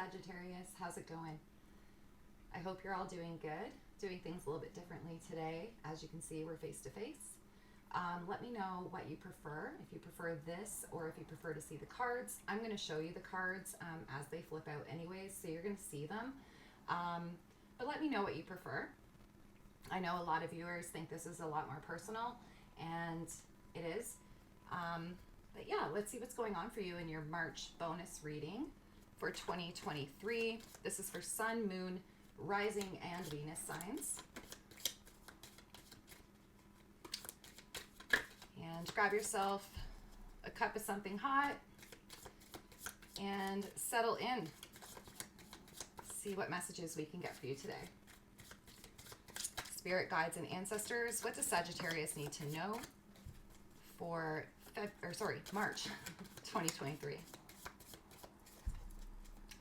Sagittarius. How's it going? I hope you're all doing good, doing things a little bit differently today. As you can see, we're face to face. Let me know what you prefer, if you prefer this or if you prefer to see the cards. I'm going to show you the cards as they flip out anyways, so you're going to see them. But let me know what you prefer. I know a lot of viewers think this is a lot more personal, and it is. But yeah, let's see what's going on for you in your March bonus reading for 2023. This is for Sun, Moon, Rising, and Venus signs. And grab yourself a cup of something hot and settle in. See what messages we can get for you today. Spirit guides and ancestors, what does Sagittarius need to know for March 2023?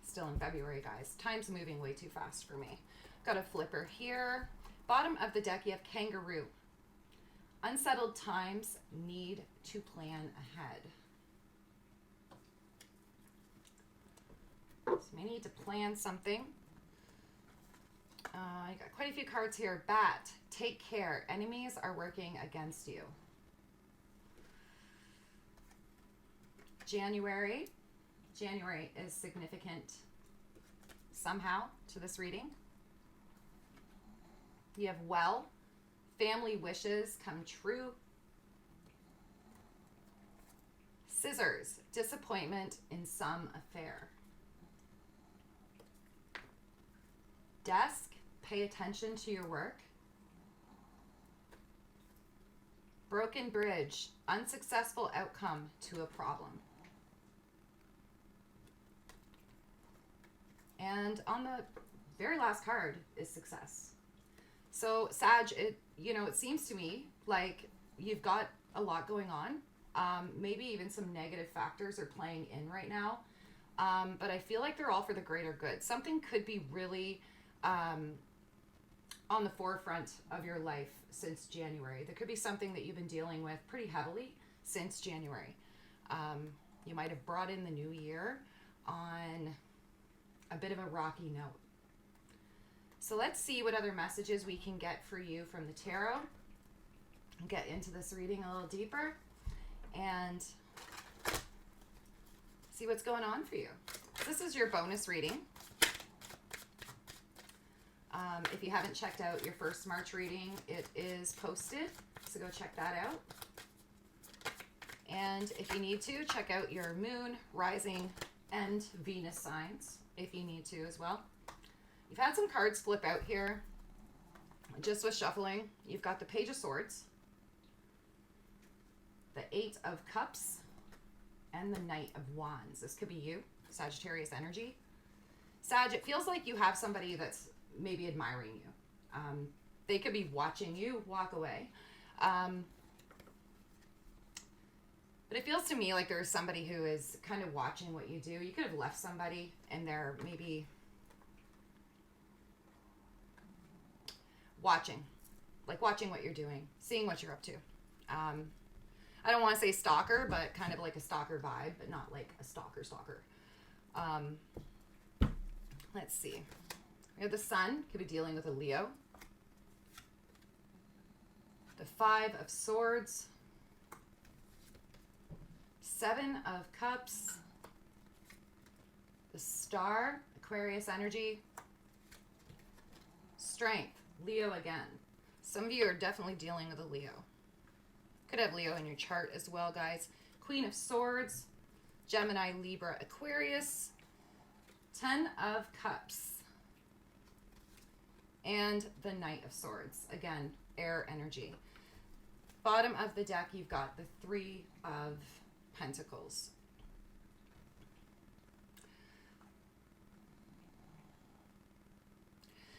Still in February, guys. Time's moving way too fast for me. Got a flipper here. Bottom of the deck, you have kangaroo. Unsettled times need to plan ahead. So you may need to plan something. I got quite a few cards here. Bat, take care. Enemies are working against you. January is significant somehow to this reading. You have well, family wishes come true. Scissors, disappointment in some affair. Desk, pay attention to your work. Broken bridge, unsuccessful outcome to a problem. And on the very last card is success. So Sag, it seems to me like you've got a lot going on. Maybe even some negative factors are playing in right now. But I feel like they're all for the greater good. Something could be really on the forefront of your life since January. There could be something that you've been dealing with pretty heavily since January. You might have brought in the new year on a bit of a rocky note. So let's see what other messages we can get for you from the tarot. Get into this reading a little deeper and see what's going on for you. This is your bonus reading. If you haven't checked out your first March reading, it is posted, so go check that out. And if you need to, check out your Moon, Rising, and Venus signs, if you need to as well. You've had some cards flip out here, just with shuffling. You've got the Page of Swords, the Eight of Cups, and the Knight of Wands. This could be you, Sagittarius energy. Sag, it feels like you have somebody that's maybe admiring you. They could be watching you walk away. But it feels to me like there's somebody who is kind of watching what you do. You could have left somebody and they're maybe watching what you're doing, seeing what you're up to. I don't want to say stalker, but kind of like a stalker vibe, but not like a stalker. Let's see. We have the Sun, could be dealing with a Leo. The Five of Swords. Seven of Cups. The Star, Aquarius energy. Strength, Leo again. Some of you are definitely dealing with a Leo. Could have Leo in your chart as well, guys. Queen of Swords, Gemini, Libra, Aquarius. 10 of Cups. And the Knight of Swords. Again, air energy. Bottom of the deck, you've got the Three of Pentacles.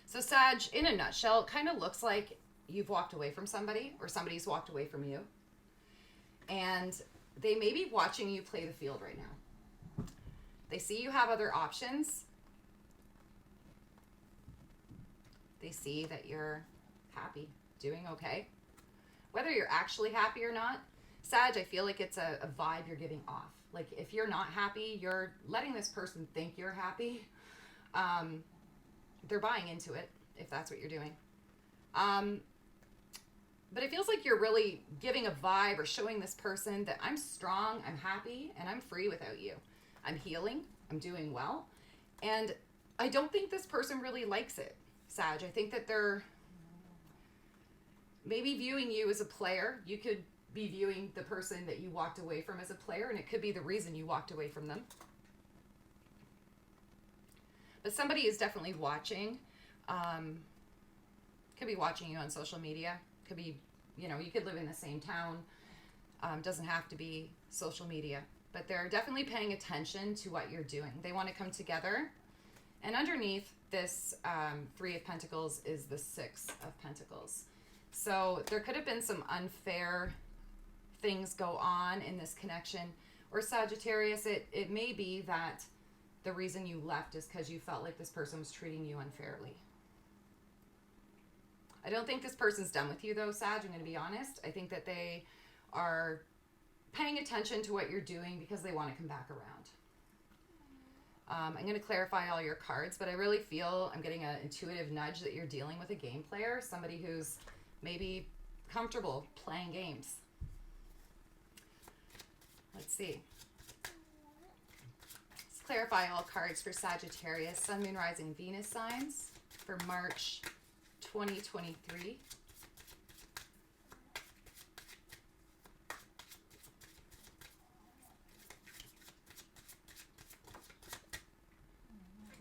So Sag, in a nutshell, kind of looks like you've walked away from somebody or somebody's walked away from you. And they may be watching you play the field right now. They see you have other options. They see that you're happy, doing okay. Whether you're actually happy or not, Sag, I feel like it's a vibe you're giving off. Like if you're not happy, you're letting this person think you're happy. They're buying into it, if that's what you're doing. But it feels like you're really giving a vibe or showing this person that I'm strong, I'm happy, and I'm free without you. I'm healing, I'm doing well. And I don't think this person really likes it, Sag. I think that they're maybe viewing you as a player. You could be viewing the person that you walked away from as a player, and it could be the reason you walked away from them. But somebody is definitely watching. Could be watching you on social media. Could be, you know, you could live in the same town. Doesn't have to be social media. But they're definitely paying attention to what you're doing. They want to come together. And underneath this 3 of Pentacles is the 6 of Pentacles. So there could have been some unfair things go on in this connection. Or Sagittarius, it may be that the reason you left is because you felt like this person was treating you unfairly. I don't think this person's done with you though, Sag, I'm going to be honest. I think that they are paying attention to what you're doing because they want to come back around. I'm going to clarify all your cards, but I really feel I'm getting an intuitive nudge that you're dealing with a game player, somebody who's maybe comfortable playing games. Let's see. Let's clarify all cards for Sagittarius, Sun, Moon, Rising, Venus signs for March 2023.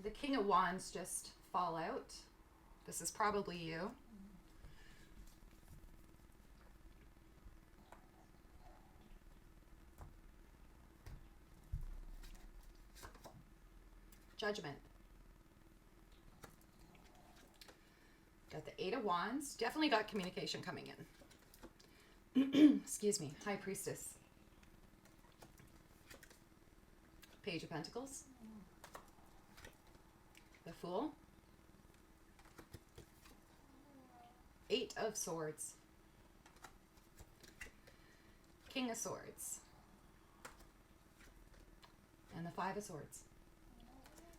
The King of Wands just fall out. This is probably you. Judgment. Got the 8 of Wands. Definitely got communication coming in. Excuse me. High Priestess. Page of Pentacles. The Fool. 8 of Swords. King of Swords. And the 5 of Swords.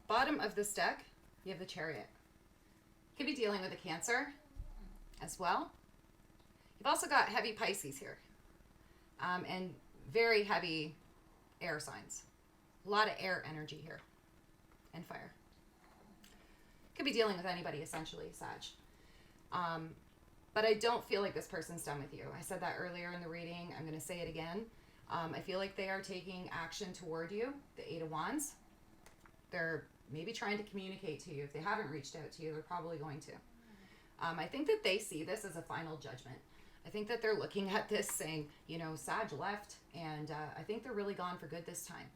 Bottom of this deck, you have the Chariot. Could be dealing with a Cancer as well. You've also got heavy Pisces here. And very heavy air signs. A lot of air energy here. And fire. Could be dealing with anybody, essentially, Sag. But I don't feel like this person's done with you. I said that earlier in the reading. I'm going to say it again. I feel like they are taking action toward you. The 8 of Wands. They're maybe trying to communicate to you. If they haven't reached out to you, they're probably going to. I think that they see this as a final judgment. I think that they're looking at this saying, you know, Sag left, and I think they're really gone for good this time.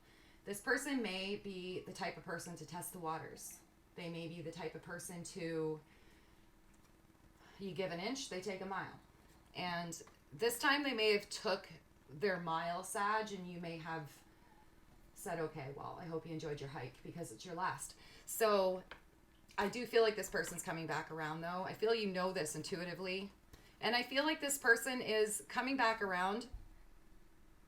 This person may be the type of person to test the waters. They may be the type of person to, you give an inch, they take a mile. And this time they may have took their mile, Sag, and you may have said, okay, well, I hope you enjoyed your hike because it's your last. So I do feel like this person's coming back around, though. I feel you know this intuitively. And I feel like this person is coming back around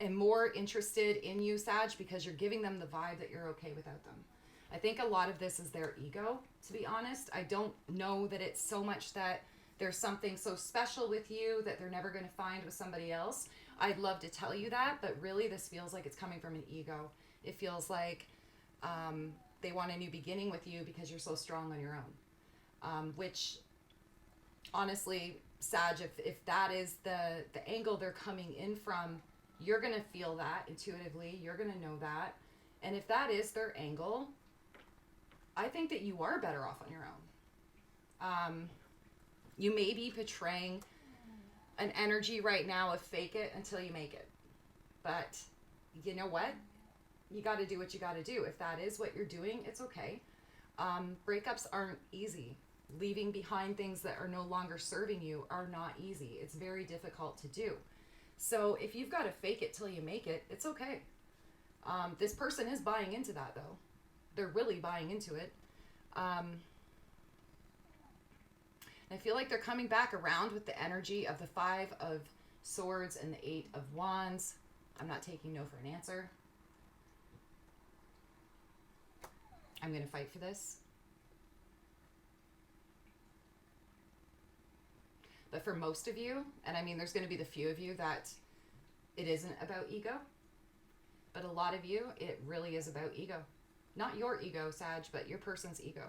and more interested in you, Sag, because you're giving them the vibe that you're okay without them. I think a lot of this is their ego, to be honest. I don't know that it's so much that there's something so special with you that they're never going to find with somebody else. I'd love to tell you that, but really this feels like it's coming from an ego. It feels like they want a new beginning with you because you're so strong on your own. Which, honestly, Sag, if that is the angle they're coming in from, you're going to feel that intuitively. You're going to know that. And if that is their angle, I think that you are better off on your own. You may be portraying an energy right now of fake it until you make it. But you know what? You got to do what you got to do. If that is what you're doing, it's okay. Breakups aren't easy. Leaving behind things that are no longer serving you are not easy. It's very difficult to do. So if you've got to fake it till you make it, it's okay. This person is buying into that, though. They're really buying into it. I feel like they're coming back around with the energy of the 5 of Swords and the 8 of Wands. I'm not taking no for an answer. I'm going to fight for this. But for most of you, and I mean, there's going to be the few of you that it isn't about ego, but a lot of you, it really is about ego. Not your ego, Sag, but your person's ego.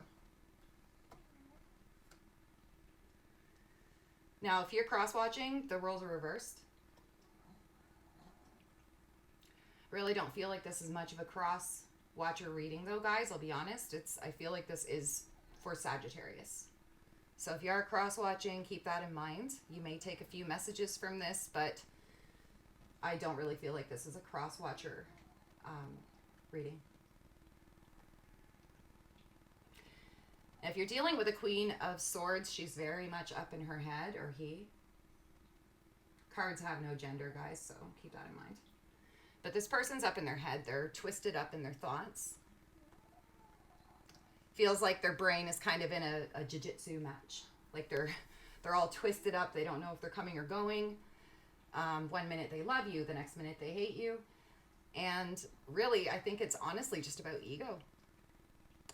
Now, if you're cross-watching, the roles are reversed. Really don't feel like this is much of a cross-watcher reading, though, guys. I'll be honest. I feel like this is for Sagittarius. So if you are cross-watching, keep that in mind. You may take a few messages from this, but I don't really feel like this is a cross-watcher reading. If you're dealing with a Queen of Swords, she's very much up in her head, or he. Cards have no gender, guys, so keep that in mind. But this person's up in their head. They're twisted up in their thoughts. Feels like their brain is kind of in a jiu-jitsu match. Like they're all twisted up. They don't know if they're coming or going. One minute they love you, the next minute they hate you. And really, I think it's honestly just about ego.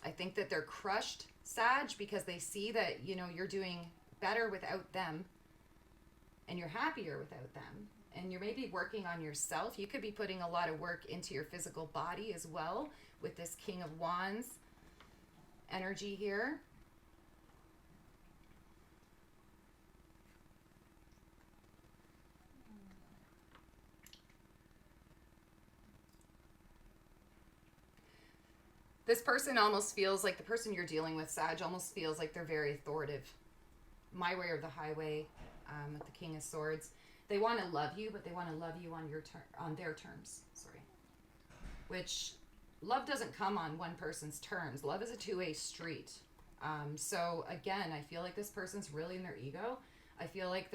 I think that they're crushed, Sag, because they see that, you know, you're doing better without them and you're happier without them. And you're maybe working on yourself. You could be putting a lot of work into your physical body as well with this King of Wands energy here. This person almost feels like, the person you're dealing with, Sag, almost feels like they're very authoritative. My way or the highway, with the King of Swords. They want to love you, but they want to love you on their terms. Sorry. Which, love doesn't come on one person's terms. Love is a two-way street. So again, I feel like this person's really in their ego. I feel like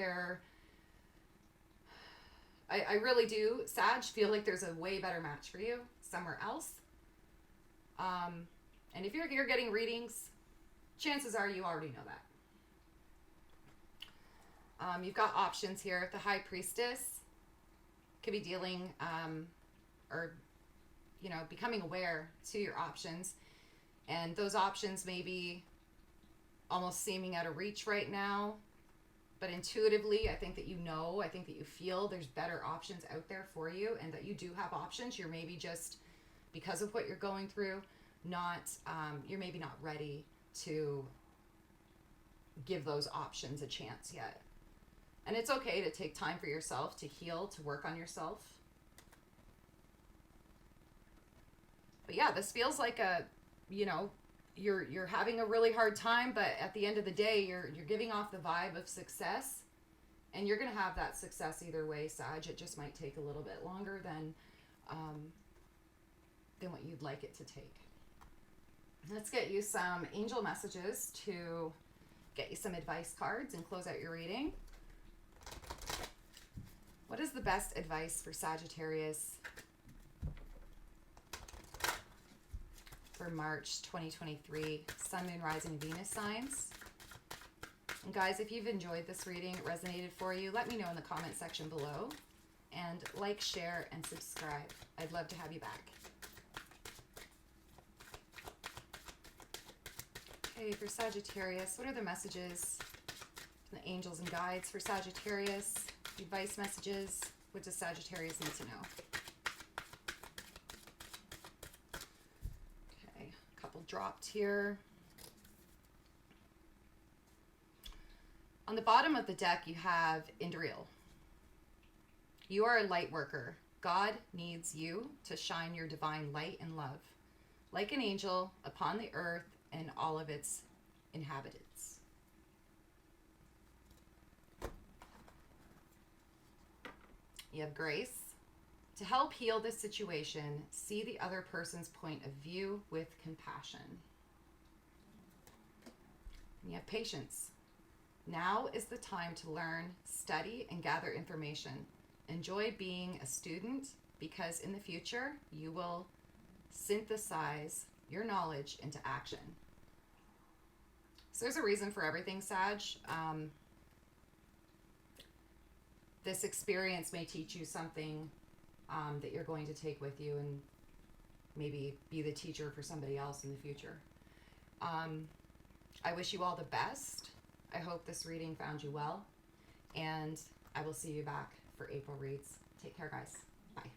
I really do, Sag, feel like there's a way better match for you somewhere else. And if you're here getting readings, chances are you already know that. You've got options here. The High Priestess could be dealing, or, you know, becoming aware to your options. And those options may be almost seeming out of reach right now. But intuitively, I think that you know, I think that you feel there's better options out there for you, and that you do have options. You're maybe just, because of what you're going through, you're maybe not ready to give those options a chance yet. And it's okay to take time for yourself, to heal, to work on yourself. But yeah, this feels like you're having a really hard time, but at the end of the day, you're giving off the vibe of success, and you're going to have that success either way, Sag. It just might take a little bit longer than what you'd like it to take. Let's get you some angel messages to get you some advice cards and close out your reading. What is the best advice for Sagittarius for March 2023, Sun, Moon, Rising, Venus signs? And guys, if you've enjoyed this reading, it resonated for you, let me know in the comment section below. And like, share, and subscribe. I'd love to have you back. Okay, for Sagittarius, what are the messages from the angels and guides for Sagittarius? Advice messages. What does Sagittarius need to know? Okay, a couple dropped here. On the bottom of the deck, you have Indriel. You are a light worker. God needs you to shine your divine light and love, like an angel, upon the earth and all of its inhabitants. You have Grace. To help heal this situation, see the other person's point of view with compassion. And you have Patience. Now is the time to learn, study, and gather information. Enjoy being a student, because in the future, you will synthesize your knowledge into action. So there's a reason for everything, Sag. This experience may teach you something that you're going to take with you and maybe be the teacher for somebody else in the future. I wish you all the best. I hope this reading found you well. And I will see you back for April reads. Take care, guys. Bye.